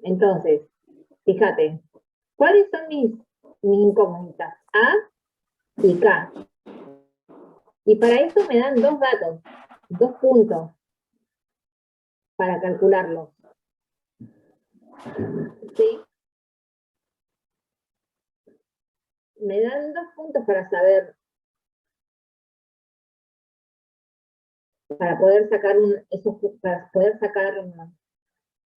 Entonces, fíjate, ¿cuáles son mis incógnitas? A y K. Y para eso me dan dos datos, 2 puntos para calcularlos. ¿Sí? Me dan 2 puntos para saber, para poder sacar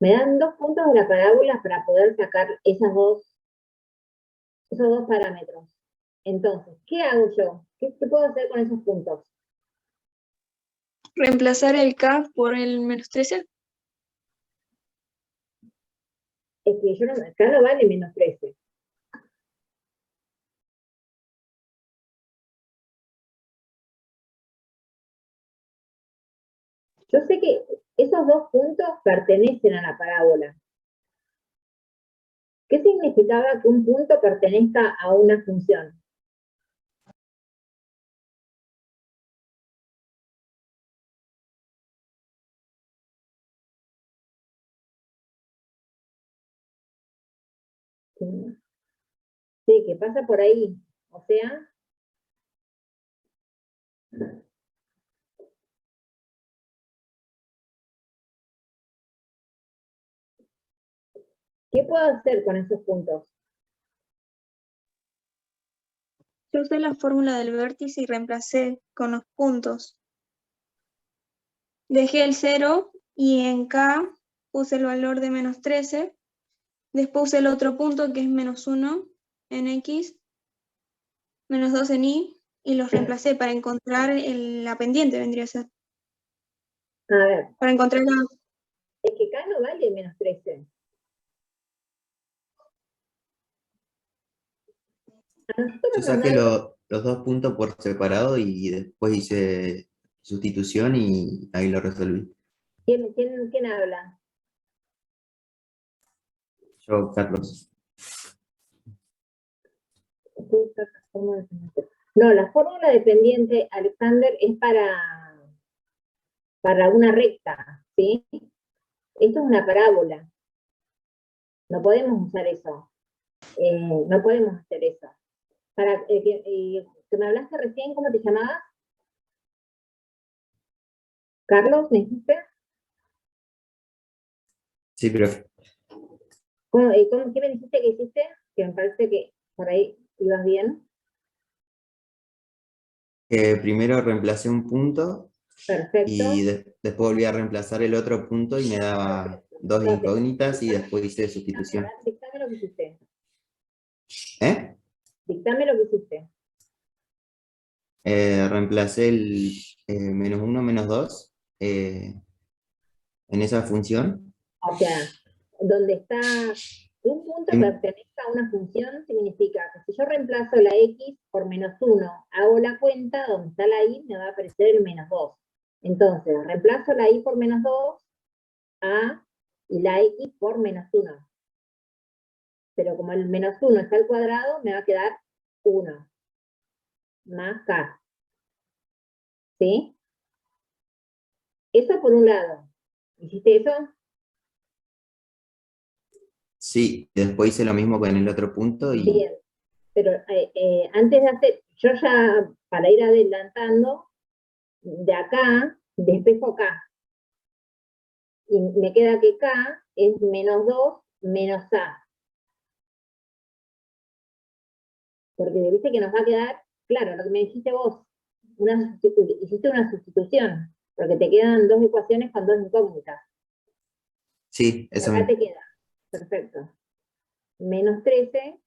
me dan 2 puntos de la parábola para poder sacar esos dos parámetros. Entonces, ¿qué hago yo? ¿Qué puedo hacer con esos puntos? Reemplazar el K por el menos 13. Es que acá no vale menos 13. Yo sé que esos 2 puntos pertenecen a la parábola. ¿Qué significaba que un punto pertenezca a una función? Sí, que pasa por ahí. O sea, ¿qué puedo hacer con esos puntos? Yo usé la fórmula del vértice y reemplacé con los puntos. Dejé el 0 y en K puse el valor de menos 13. Después usé el otro punto que es menos 1 en X, menos 2 en Y, y los reemplacé para encontrar la pendiente, vendría a ser. A ver. Para encontrar la... Es que K no vale menos 13. Yo saqué los 2 puntos por separado y después hice sustitución y ahí lo resolví. ¿Quién habla? Yo, Carlos. No, la fórmula de pendiente, Alexander, es para una recta, ¿sí? Esto es una parábola. No podemos usar eso. No podemos hacer eso. Que me hablaste recién, ¿cómo te llamabas? ¿Carlos, me dijiste? Sí, pero ¿Qué me dijiste que hiciste? Que me parece que por ahí ibas bien. primero reemplacé un punto. Perfecto. Y después volví a reemplazar el otro punto y me daba 2 incógnitas y después hice sustitución. Dictame lo que hiciste. ¿Eh? Dictame lo que hiciste. Reemplacé el menos 1, menos 2 en esa función. O sea, donde está un punto pertenezca a una función, significa que si yo reemplazo la x por menos 1, hago la cuenta, donde está la y, me va a aparecer el menos 2. Entonces, reemplazo la y por menos 2, a, y la x por menos 1. Pero como el menos 1 está al cuadrado, me va a quedar 1 más k. ¿Sí? Eso por un lado. ¿Hiciste eso? Sí, después hice lo mismo con el otro punto y... Bien, pero antes de hacer, yo ya para ir adelantando, de acá despejo k. Y me queda que k es menos 2 menos a. Porque viste que nos va a quedar, claro, lo que me dijiste vos, hiciste una sustitución, porque te quedan 2 ecuaciones con 2 incógnitas. Sí, eso Acá mismo. te queda, perfecto. Menos 13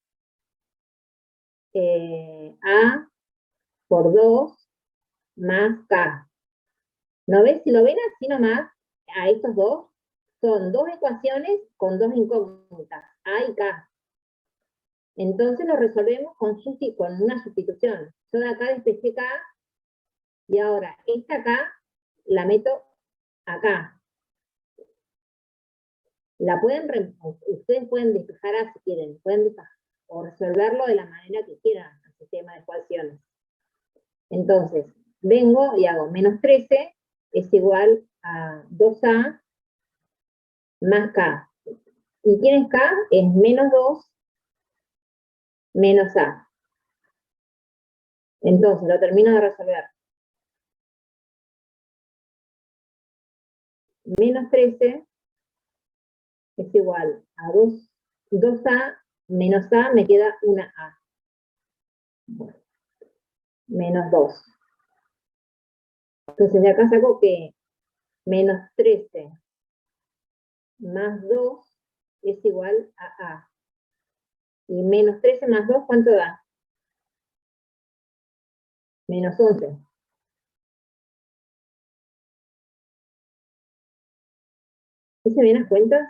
a por 2 más k. ¿No ves? Si lo ven así nomás, a estos dos, son 2 ecuaciones con 2 incógnitas, a y k. Entonces lo resolvemos con una sustitución. Yo de acá despejé k, y ahora esta k la meto acá. Ustedes pueden despejar si quieren, pueden despejar, o resolverlo de la manera que quieran, el sistema de ecuaciones. Entonces, vengo y hago menos 13 es igual a 2a más k. ¿Y quién es K? Es menos 2 menos A. Entonces, lo termino de resolver. Menos 13 es igual a 2A menos A, me queda una A. Bueno, menos 2. Entonces, de acá saco que menos 13 más 2 es igual a A. Y menos 13 más 2, ¿cuánto da? Menos 11. ¿Sí se ven las cuentas?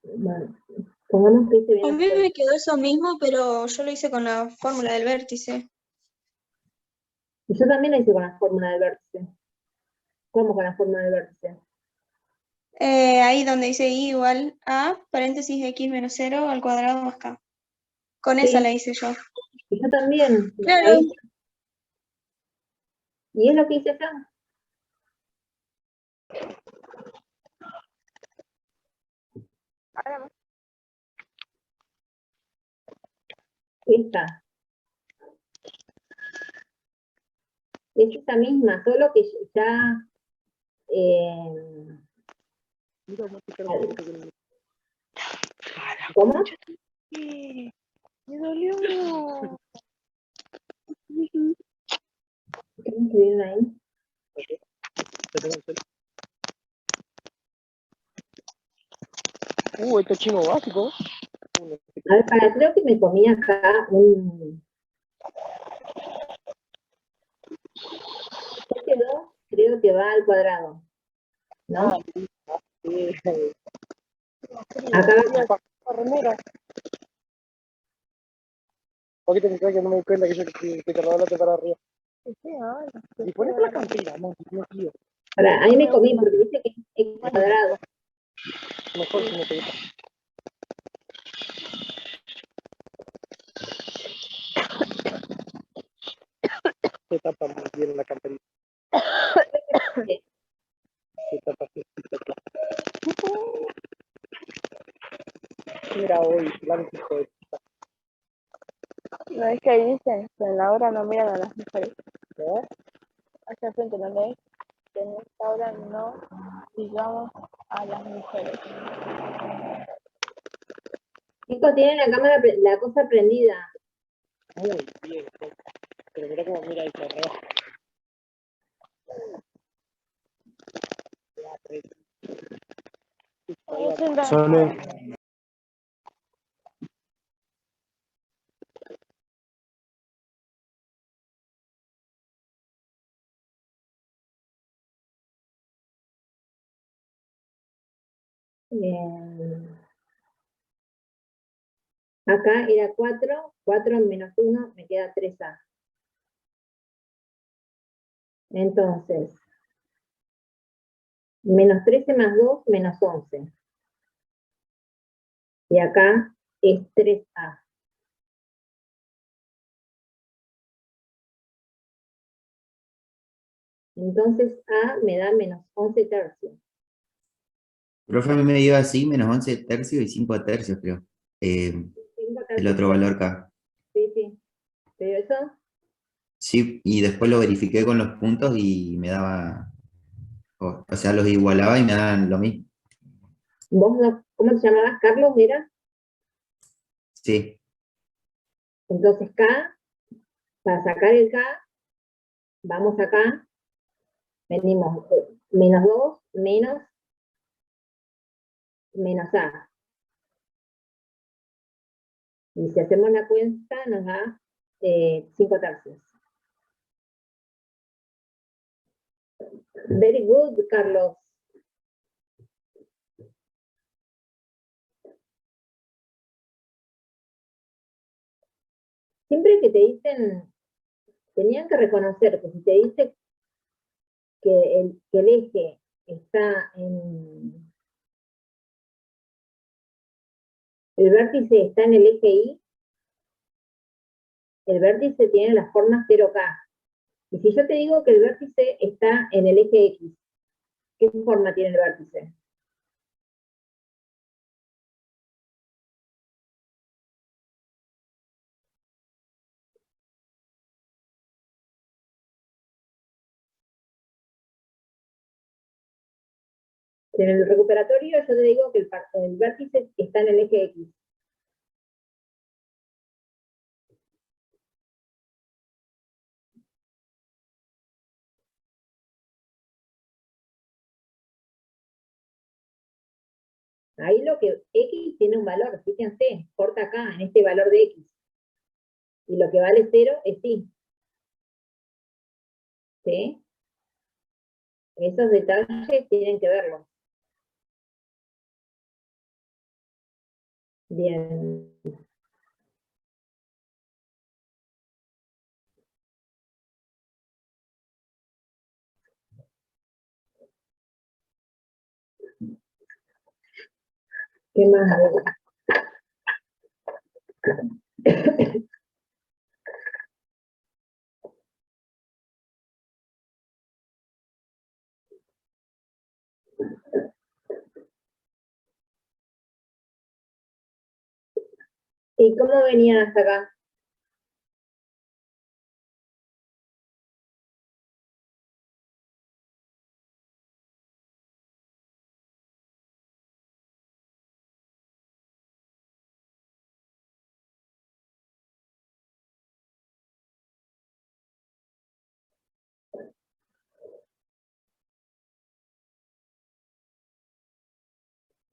Bueno, pongamos que se ven A las mí cuentas. me quedó eso mismo, pero yo lo hice con la fórmula del vértice. Y yo también lo hice con la fórmula del vértice. ¿Cómo con la fórmula del vértice? Ahí donde dice I igual a paréntesis x menos 0 al cuadrado más k. Con esa la Sí, hice yo. y yo también. Claro. Ahí, y es lo que hice acá. Esta. Es esa misma, solo que ya... ¿Cómo? Me dolió. ¿Qué me escribieron ahí? Este chino básico. A ver, creo que me comí acá un... Este 2 creo que va al cuadrado, ¿no? Acá La remera. Poquito que creo que no me di cuenta que yo te cargaba la para arriba. Y pones la cantidad, no tío. ahora, ahí me comí porque dice que es cuadrado. Mejor si me te gusta. Se tapa muy bien la camperita. Se tapa así. Mira hoy, la hijo de puta. No es que ahí dicen que en la hora no miran a las mujeres. ¿No? Hacia el frente no lees que en esta hora no sigamos a las mujeres. Chicos, tienen la cámara, la cosa prendida. Muy bien. Pero mira cómo mira ahí para arriba. Solo. Acá era 4, 4 menos 1 me queda 3A. Entonces, menos 13 más 2, menos 11. Y acá es 3A. Entonces A me da menos 11 tercios. Profe, a mí me dio así, menos 11 tercios y 5 tercios, creo. 5 El tercios. otro valor acá. Sí, sí. Pero eso, Sí, y después lo verifiqué con los puntos y me daba, o sea, los igualaba y me daban lo mismo. vos, ¿cómo te llamabas? Carlos, ¿era? Sí, Entonces K, para sacar el K, vamos acá, venimos menos 2, menos A. Y si hacemos la cuenta, nos da 5 tercios. Very good, Carlos. Siempre que te dicen, tenían que reconocer que si te dice que el eje está en... El vértice está en el eje Y, el vértice tiene la forma 0K. Y si yo te digo que el vértice está en el eje X, ¿Qué forma tiene el vértice? En el recuperatorio yo te digo que el vértice está en el eje X. Ahí lo que X tiene un valor, fíjense, corta acá, en este valor de X. Y lo que vale 0 es Y. ¿Sí? Esos detalles tienen que verlos. Bien. ¿Qué más? ¿Y cómo venían hasta acá?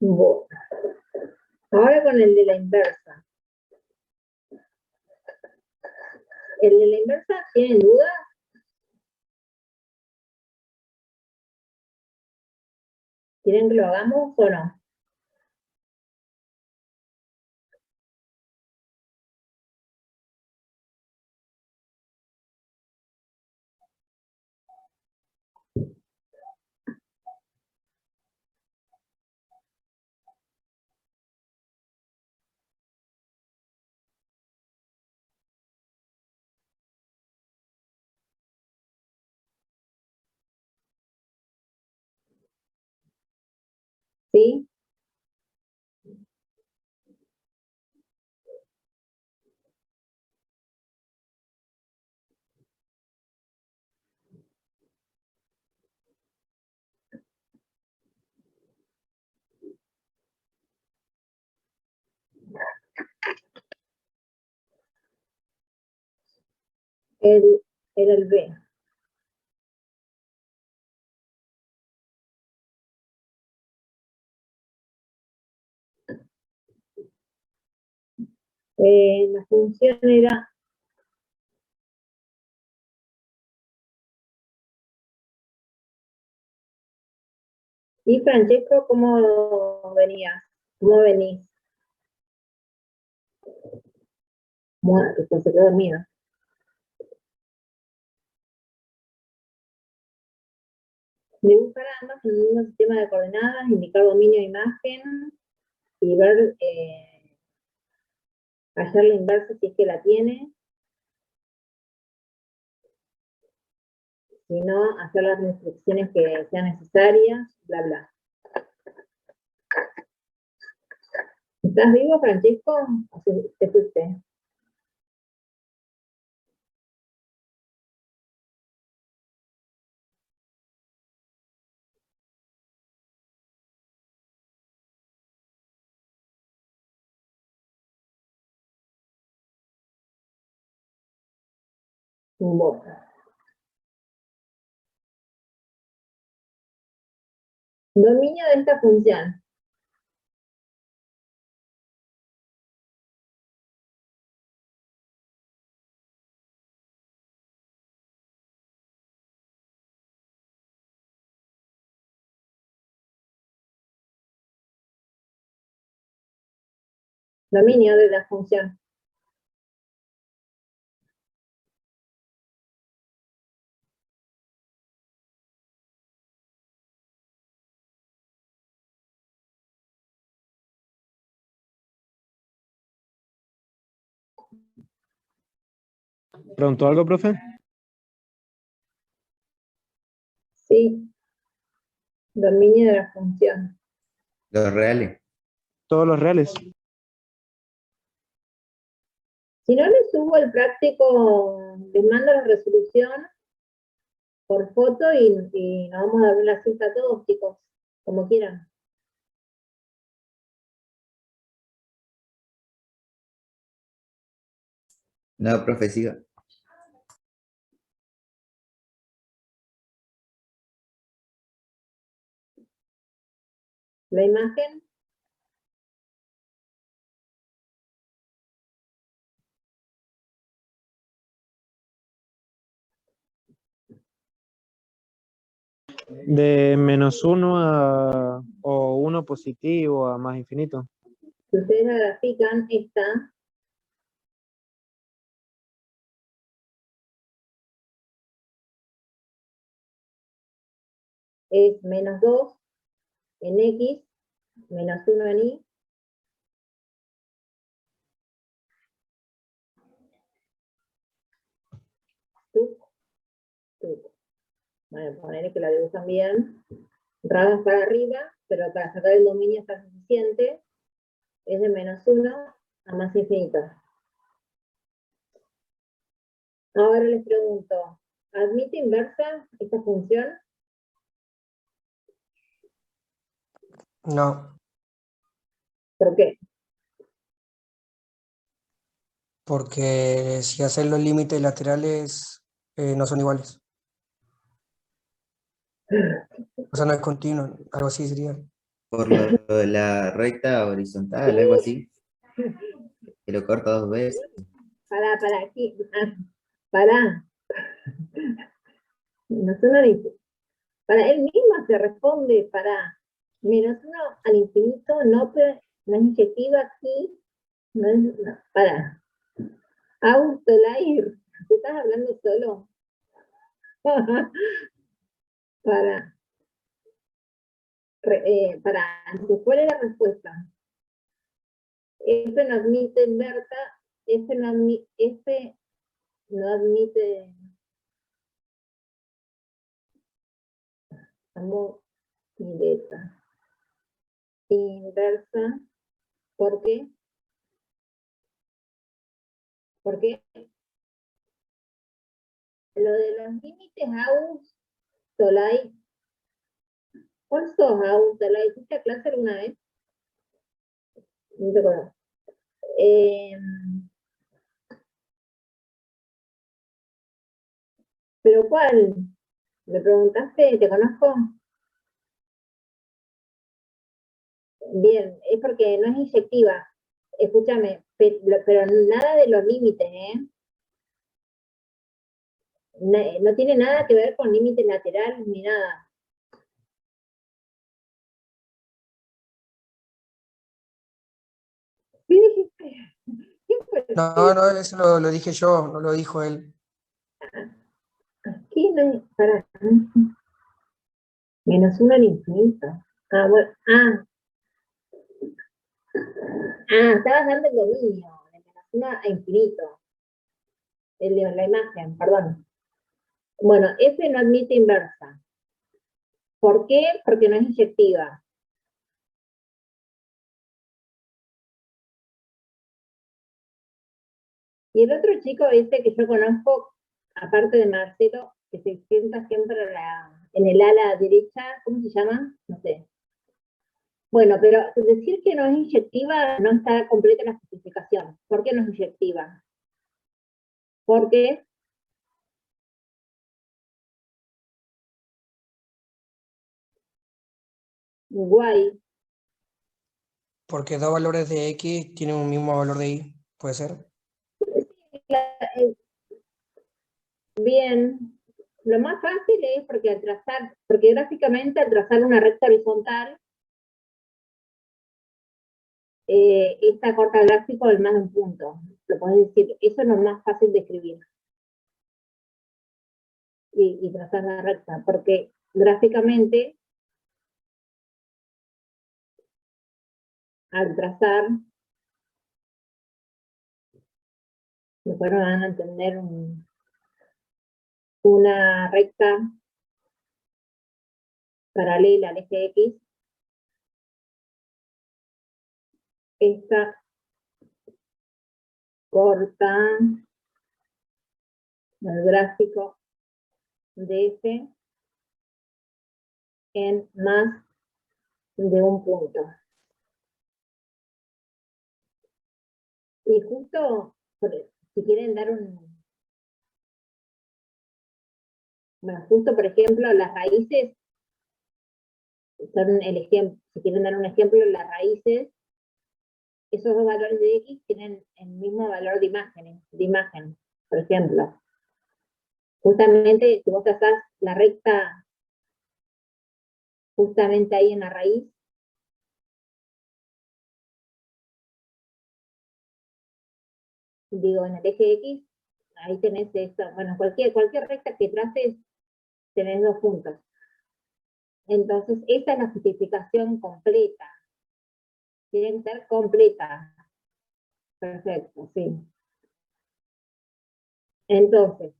Bueno. Ahora con el de la inversa. ¿El de la inversa tienen dudas? ¿Quieren que lo hagamos o no? ¿Sí? Era el B. La función era... ¿Y Francesco, cómo venías? ¿Cómo venís? Muerto, pues se quedó dormido. Dibujar ambas en un mismo sistema de coordenadas, indicar dominio de imagen y ver, hallar la inversa si es que la tiene. Si no, hacer las instrucciones que sean necesarias, bla, bla. ¿Estás vivo, Francesco? ¿O te fuiste? Bueno. Dominio de esta función. Dominio de la función. ¿Preguntó algo, profe? Sí. Dominio de la función. Los reales. Todos los reales. Si no les subo el práctico, les mando la resolución por foto y nos vamos a dar la cita a todos, chicos, como quieran. No, profe, siga. La imagen, De -1 o 1 positivo a más infinito. si ustedes la grafican, esta es -2 en X, -1 en Y. Tuc, tuc. Bueno, poner que la dibujan bien. Ramas para arriba, pero para sacar el dominio está suficiente. Es de -1 a más infinito. Ahora les pregunto, ¿admite inversa esta función? No, ¿Por qué? porque si hacer los límites laterales no son iguales. O sea, no es continuo, algo así sería. Por lo de la recta horizontal, algo así. Que lo corta 2 veces. Para aquí. Para. No suena para él mismo se responde para -1 al infinito, no es inyectiva aquí, no es, no, para. Autolair, ¿te estás hablando solo? para. ¿Cuál es la respuesta? F no admite inversa, F no admite inversa. ¿Por qué? Porque lo de los límites Aus-Tolai, ¿cuál sos Aus-Tolai? ¿Hiciste a clase alguna vez? No te acuerdo. ¿Pero cuál? ¿Me preguntaste? ¿Te conozco? Bien, es porque no es inyectiva. Escúchame, pero nada de los límites, ¿eh? No tiene nada que ver con límites laterales ni nada. ¿Qué dijiste? ¿Qué fue? No, eso lo dije yo, no lo dijo él. ¿Qué no? Para. -1 al infinito. Ah, bueno. Estabas dando el dominio. De -1 a infinito. La imagen, perdón. Bueno, F no admite inversa. ¿Por qué? Porque no es inyectiva. Y el otro chico ese que yo conozco, aparte de Marcelo, que se sienta siempre en el ala derecha, ¿cómo se llama? No sé. Bueno, pero decir que no es inyectiva no está completa la justificación. ¿Por qué no es inyectiva? Porque guay. Porque dos valores de X tienen un mismo valor de Y, ¿puede ser? Bien, lo más fácil es porque gráficamente al trazar una recta horizontal, esta corta el gráfico del más de un punto. Lo podés decir, eso es lo más fácil de escribir. Y trazar la recta, porque gráficamente, al trazar, después nos van a entender una recta paralela al eje X, esta corta el gráfico de F en más de un punto. Y justo, si quieren dar bueno, justo por ejemplo, las raíces son el ejemplo, si quieren dar un ejemplo, las raíces, esos dos valores de X tienen el mismo valor de imagen, por ejemplo. Justamente, si vos trazás la recta justamente ahí en la raíz, digo, en el eje X, ahí tenés esto, bueno, cualquier recta que traces, tenés dos puntos. Entonces, esa es la justificación completa. Tiene que ser completa. Perfecto, sí. Entonces,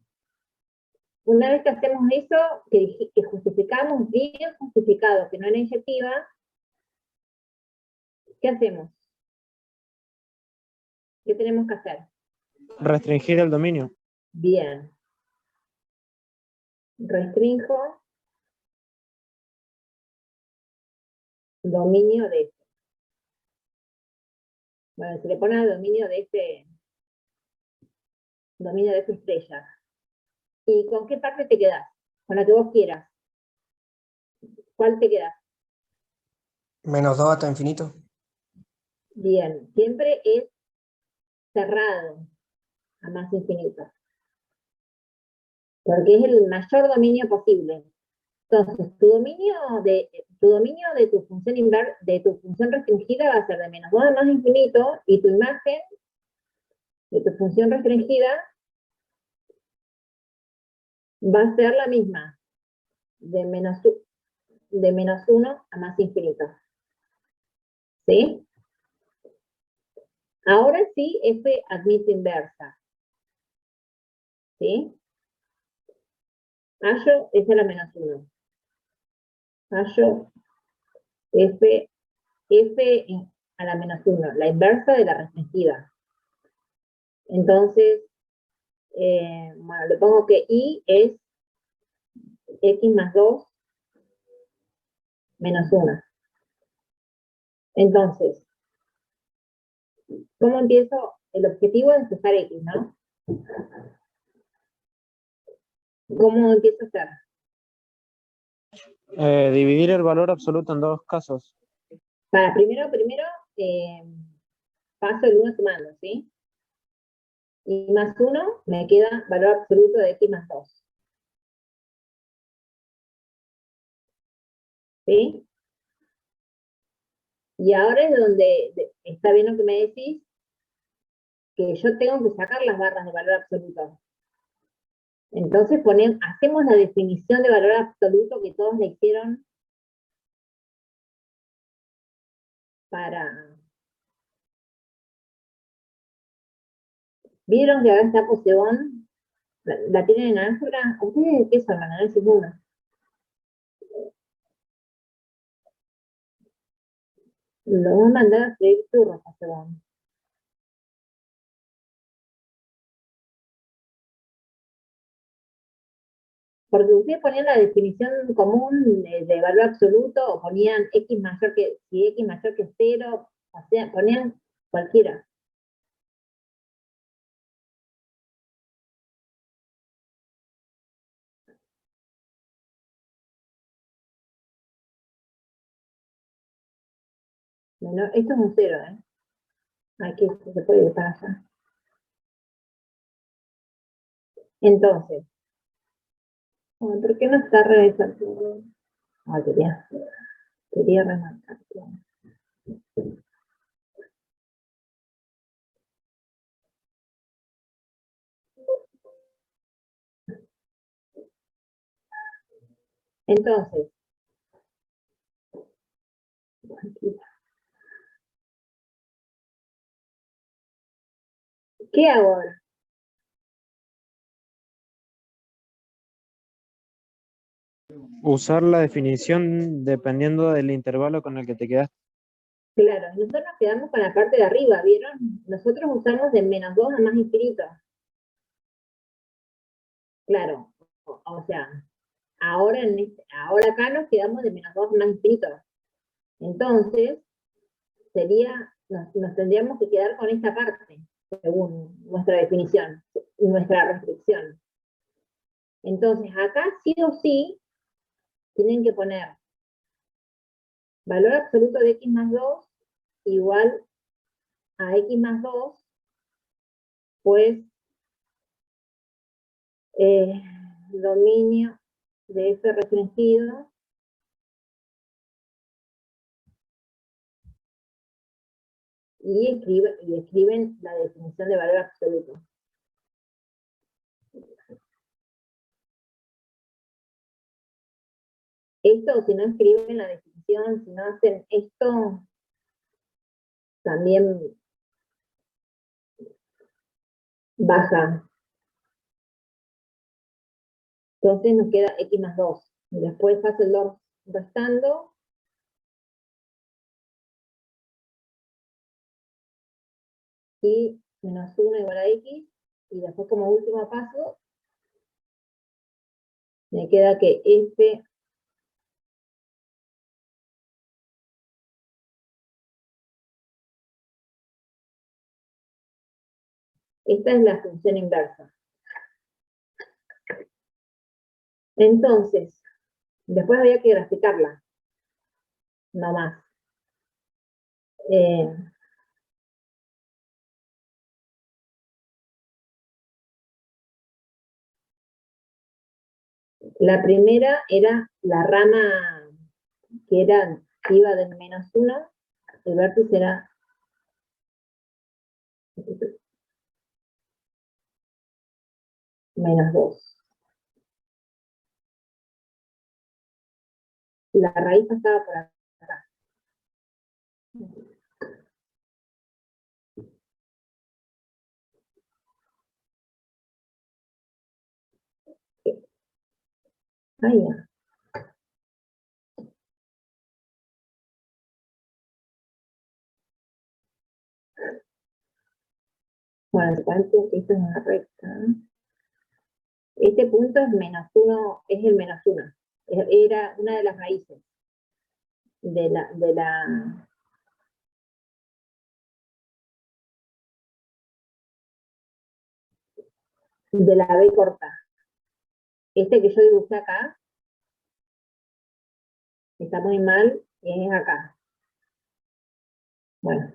una vez que hacemos eso, que justificamos bien justificado, que no era inyectiva, ¿qué hacemos? ¿Qué tenemos que hacer? Restringir el dominio. Bien. Restrinjo dominio de este. Bueno, se le pone el dominio de esta estrella. ¿Y con qué parte te quedas? Con la que vos quieras. ¿Cuál te quedas? Menos 2 hasta infinito. Bien, siempre es cerrado a más infinito. Porque es el mayor dominio posible. Entonces, tu dominio de tu función de tu función restringida va a ser de menos 2 a más infinito, y tu imagen de tu función restringida va a ser la misma, de menos 1 a más infinito. ¿Sí? Ahora sí, F admite inversa. ¿Sí? Hallo es a la menos 1. Hallo F a la menos 1, la inversa de la restringida. Entonces, bueno, le pongo que I es X más 2 menos 1. Entonces, ¿cómo empiezo? El objetivo es empezar X, ¿no? ¿Cómo empiezo a hacer? Dividir el valor absoluto en dos casos. Primero, paso el 1 sumando, ¿sí? Y más 1 me queda valor absoluto de X más 2. ¿Sí? Y ahora es donde está bien lo que me decís, que yo tengo que sacar las barras de valor absoluto. Entonces hacemos la definición de valor absoluto que todos le hicieron para... ¿Vieron que acá está Poseidón? ¿La tienen en álgebra? ¿Ustedes qué son? Análisis 1. Lo voy a mandar a freír churros, Poseidón. Porque ustedes ponían la definición común de valor absoluto, o ponían X mayor que 0, o sea, ponían cualquiera. Bueno, esto es un 0, ¿eh? Aquí se puede ir para allá. Entonces, ¿por qué no está revisando? Ah, quería remarcar. Entonces, ¿qué hago ahora? usar la definición dependiendo del intervalo con el que te quedaste. Claro, nosotros nos quedamos con la parte de arriba, ¿vieron? Nosotros usamos de -2 a más infinito. Claro, o sea, ahora acá nos quedamos de -2 a más infinito. Entonces, nos tendríamos que quedar con esta parte, según nuestra definición, nuestra restricción. Entonces, acá sí o sí, tienen que poner valor absoluto de x más 2 igual a x más 2, pues dominio de f restringido y escriben la definición de valor absoluto. Esto, si no escriben la definición, si no hacen esto, también baja. Entonces nos queda x más 2. Después paso el 2 restando. Y -1 igual a x. Y después como último paso, me queda que f esta es la función inversa. Entonces, después había que graficarla. No más. La primera era la rama que iba del -1, el vértice era -2. La raíz pasaba por acá. Ahí ya. Bueno, te cuento que esto es una recta. Este punto es -1, es el -1. Era una de las raíces de la B corta. Este que yo dibujé acá, está muy mal, es acá. Bueno.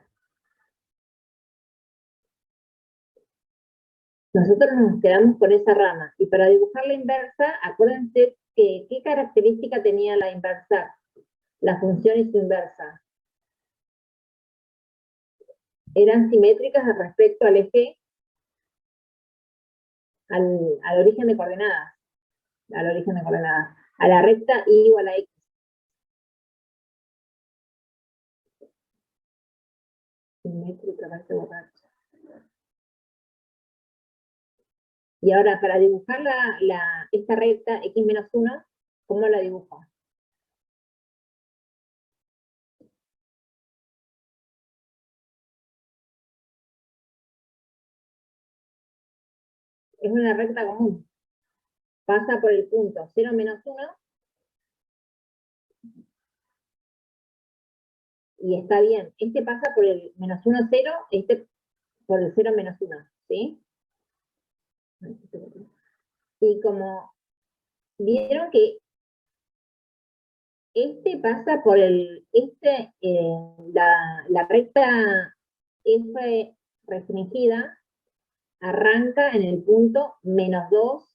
Nosotros nos quedamos con esa rama. Y para dibujar la inversa, acuérdense que qué característica tenía la inversa, la función y su inversa. Eran simétricas respecto al eje, al origen de coordenadas. Al origen de coordenadas. A la recta y igual a x. Simétrica, parece borracho. Y ahora, para dibujar esta recta, x menos 1, ¿cómo la dibujo? Es una recta común. Pasa por el punto 0 menos 1. Y está bien. Este pasa por el -1, 0, este por el 0 menos 1. ¿Sí? Y como vieron que este pasa por la recta F restringida arranca en el punto -2,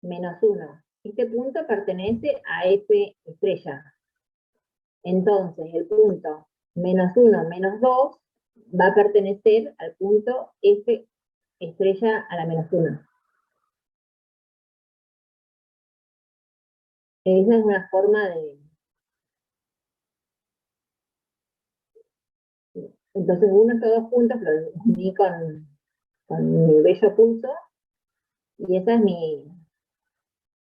-1. Este punto pertenece a F estrella. Entonces, el punto -1, -2 va a pertenecer al punto F estrella a la -1. Esa es una forma de... Entonces uno estos dos puntos los uní con mi bello pulso y esa es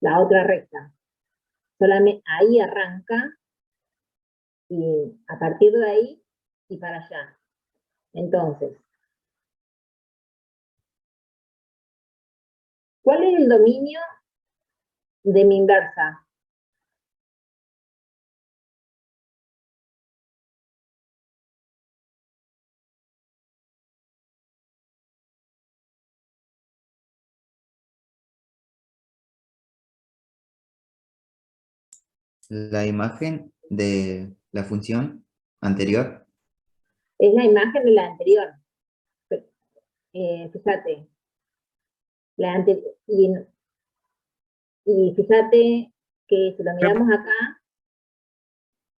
la otra recta. Solamente ahí arranca y a partir de ahí y para allá. Entonces, ¿cuál es el dominio de mi inversa? La imagen de la función anterior. Es la imagen de la anterior. Fíjate, y fíjate que si lo miramos acá,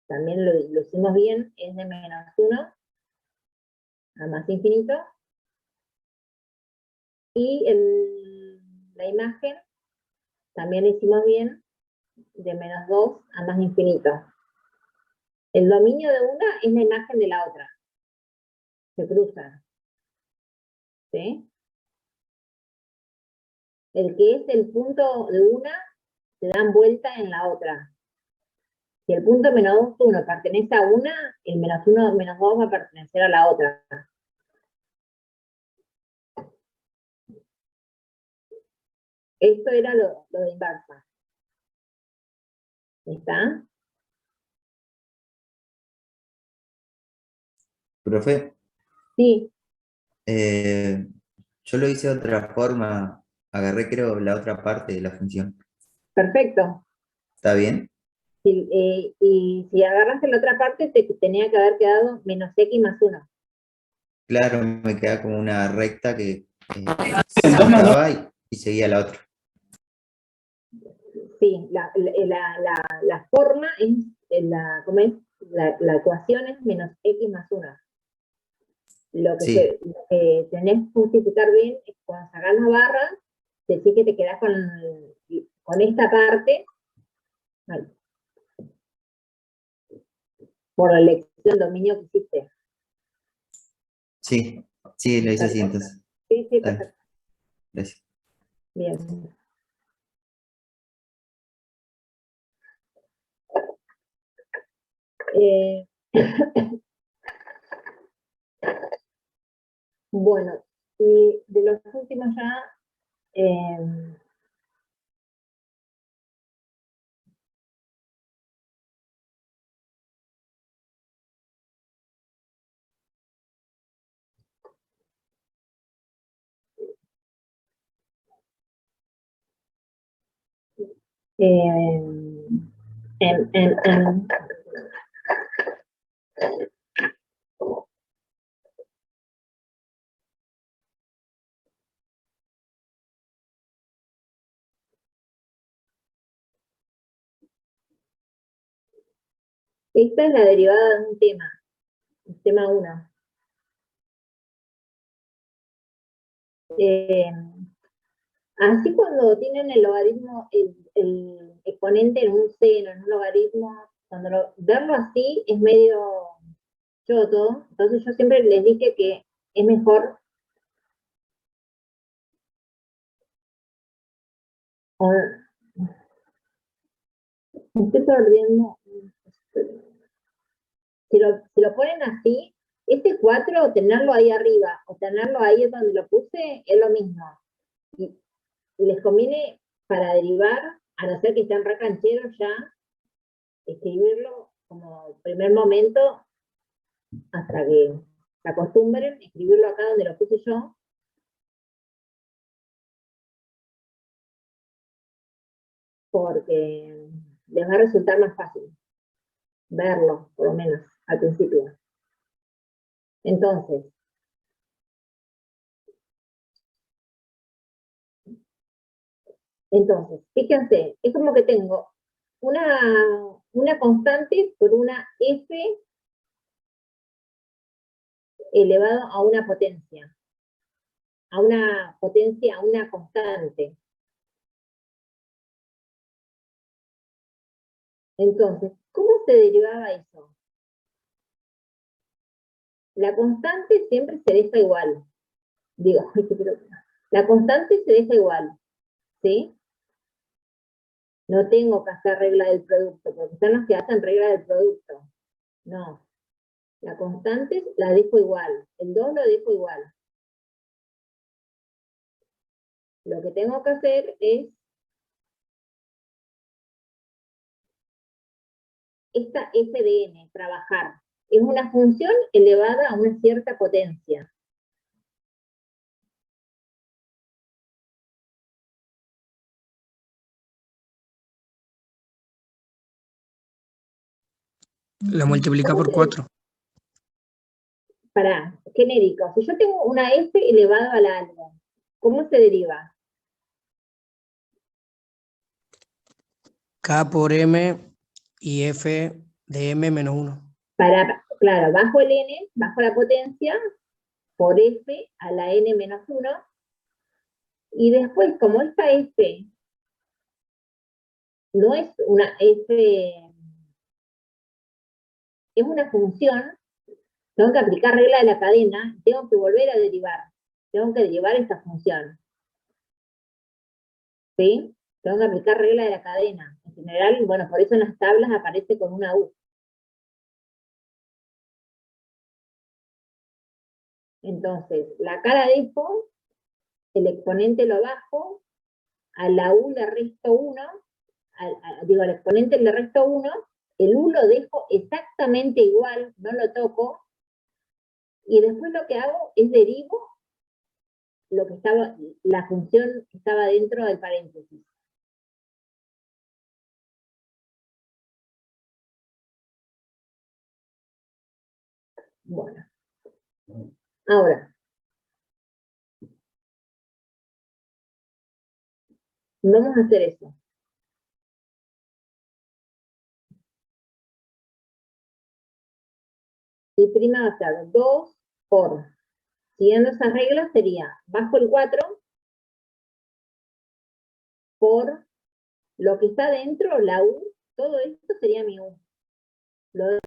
también lo hicimos bien, es de -1 a más infinito, y la imagen también lo hicimos bien, de -2 a más infinito. El dominio de una es la imagen de la otra, se cruzan, ¿sí? El que es el punto de una, se dan vuelta en la otra. Si el punto -1 pertenece a una, el -1, -2 va a pertenecer a la otra. Esto era lo de inversa. ¿Está? Profe, Sí, yo lo hice de otra forma, agarré creo la otra parte de la función. perfecto. ¿Está bien? Y si agarraste la otra parte, te tenía que haber quedado -x más 1. Claro, me queda como una recta que se cortaba y seguía la otra. Sí, la forma es, ¿cómo es? La ecuación es -x más 1. Lo Sí, que tenés que justificar bien es cuando sacás la barra, decís que te quedás con esta parte, ay, por la elección del dominio que hiciste. sí, sí, lo hice así Perfecto. entonces. Sí, sí, Dale, perfecto. gracias. Bien. Eh, bueno, y de los últimos ya, eh, em, em, em, esta es la derivada de un tema, el tema 1. Así cuando tienen el logaritmo, el exponente en un seno, en un logaritmo, verlo así es medio choto, entonces yo siempre les dije que es mejor me estoy perdiendo. Si lo ponen así, este 4, tenerlo ahí arriba o tenerlo ahí donde lo puse, es lo mismo. Y les conviene para derivar, a no ser que estén re cancheros ya, escribirlo como primer momento hasta que se acostumbren, escribirlo acá donde lo puse yo, porque les va a resultar más fácil verlo, por lo menos, al principio. Entonces, fíjense, es como que tengo una constante por una f elevado a una potencia, a una constante. Entonces, ¿cómo se derivaba eso? La constante siempre se deja igual. Digo, la constante se deja igual, ¿sí? No tengo que hacer regla del producto, porque están los que hacen regla del producto. No. La constante la dejo igual. El 2 lo dejo igual. Lo que tengo que hacer es esta f de n, trabajar. Es una función elevada a una cierta potencia. La multiplica por 4. Pará, genérico. Si yo tengo una f elevado a la algo, ¿cómo se deriva? K por m y f de m menos 1. Claro, bajo el n, bajo la potencia, por f a la n menos 1, y después, como esta f no es una f, es una función, tengo que aplicar regla de la cadena, tengo que volver a derivar, tengo que derivar esta función. ¿Sí? Tengo que aplicar regla de la cadena. En general, bueno, por eso en las tablas aparece con una U. Entonces, la cara dejo, el exponente lo bajo, a la U le resto 1, digo, al exponente le resto 1, el U lo dejo exactamente igual, no lo toco, y después lo que hago es derivo lo que estaba, la función que estaba dentro del paréntesis. Bueno. Ahora, vamos a hacer eso. Y prima va a ser 2 por, siguiendo esas reglas sería, bajo el 4 por lo que está dentro, la U, todo esto sería mi U. Lo